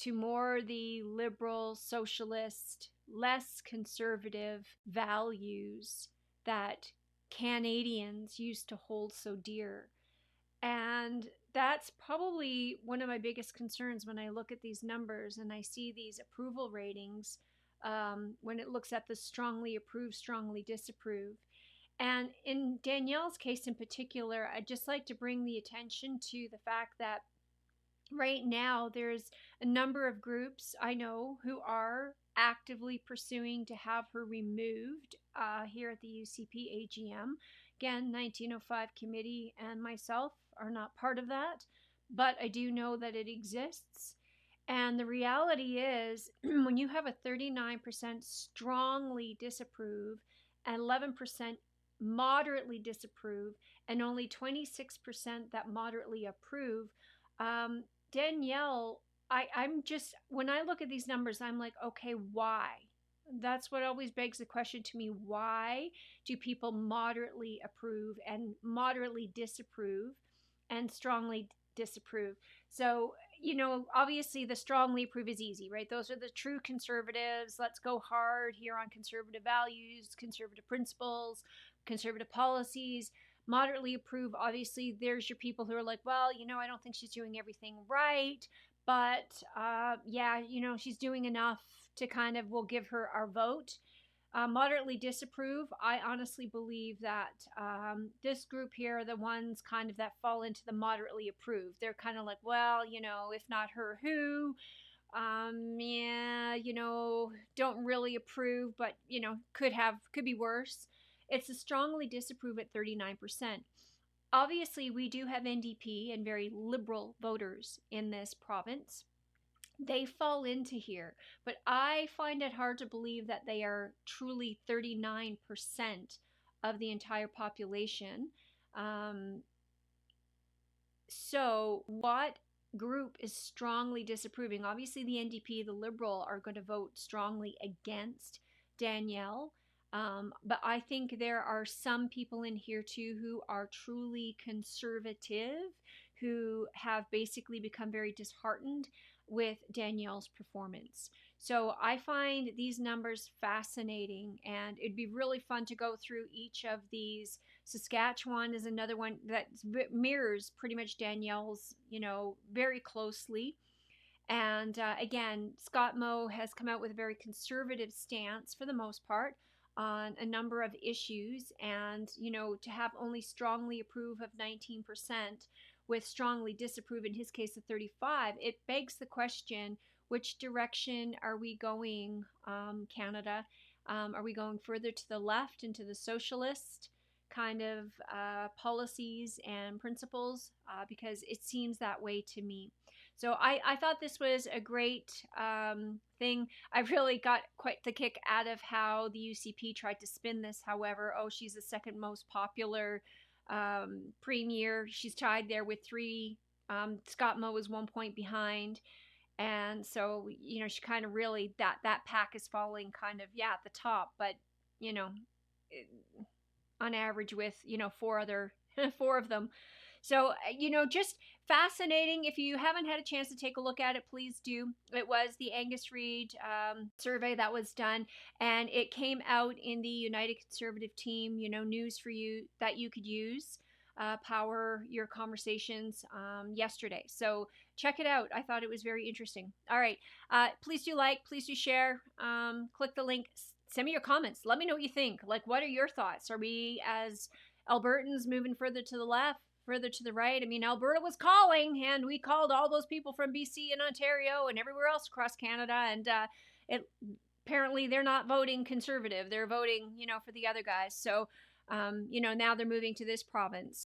to more the liberal, socialist, less conservative values that Canadians used to hold so dear. And that's probably one of my biggest concerns when I look at these numbers and I see these approval ratings, when it looks at the strongly approve, strongly disapprove. And in Danielle's case in particular, I'd just like to bring the attention to the fact that right now there's a number of groups I know who are actively pursuing to have her removed here at the UCP AGM. Again, 1905 committee and myself are not part of that, but I do know that it exists. And the reality is, when you have a 39% strongly disapprove and 11% moderately disapprove and only 26% that moderately approve, Danielle, I'm just, when I look at these numbers, I'm like, okay, why? That's what always begs the question to me. Why do people moderately approve and moderately disapprove and strongly disapprove? So, obviously the strongly approve is easy, right? Those are the true conservatives. Let's go hard here on conservative values, conservative principles, conservative policies. Moderately approve, obviously, there's your people who are like, well, I don't think she's doing everything right, but yeah, she's doing enough to kind of, we'll give her our vote. Moderately disapprove, I honestly believe that this group here are the ones kind of that fall into the moderately approve. They're kind of like, well, if not her, who? Yeah, don't really approve, but, could be worse. It's a strongly disapprove at 39%. Obviously, we do have NDP and very liberal voters in this province. They fall into here, but I find it hard to believe that they are truly 39% of the entire population. So what group is strongly disapproving? Obviously, the NDP, the Liberal, are going to vote strongly against Danielle. But I think there are some people in here too who are truly conservative, who have basically become very disheartened with Danielle's performance. So I find these numbers fascinating, and it'd be really fun to go through each of these. Saskatchewan is another one that mirrors pretty much Danielle's, very closely. And again, Scott Moe has come out with a very conservative stance for the most part on a number of issues, and to have only strongly approve of 19% with strongly disapprove in his case of 35, it begs the question, which direction are we going, Canada? Are we going further to the left into the socialist kind of policies and principles? Because it seems that way to me. So I thought this was a great thing. I really got quite the kick out of how the UCP tried to spin this. However, she's the second most popular premier. She's tied there with 3. Scott Moe is 1 point behind. And so, she kind of really, that pack is falling kind of, at the top. But, on average with, 4 of them. So, just fascinating. If you haven't had a chance to take a look at it, please do. It was the Angus Reid survey that was done, and it came out in the United Conservative Team, news for you that you could use, power your conversations yesterday. So check it out. I thought it was very interesting. All right. Please do like, please do share, click the link, send me your comments. Let me know what you think. Like, what are your thoughts? Are we, as Albertans, moving further to the left, further to the right? I mean, Alberta was calling, and we called all those people from BC and Ontario and everywhere else across Canada, and apparently they're not voting conservative. They're voting, for the other guys. So, now they're moving to this province.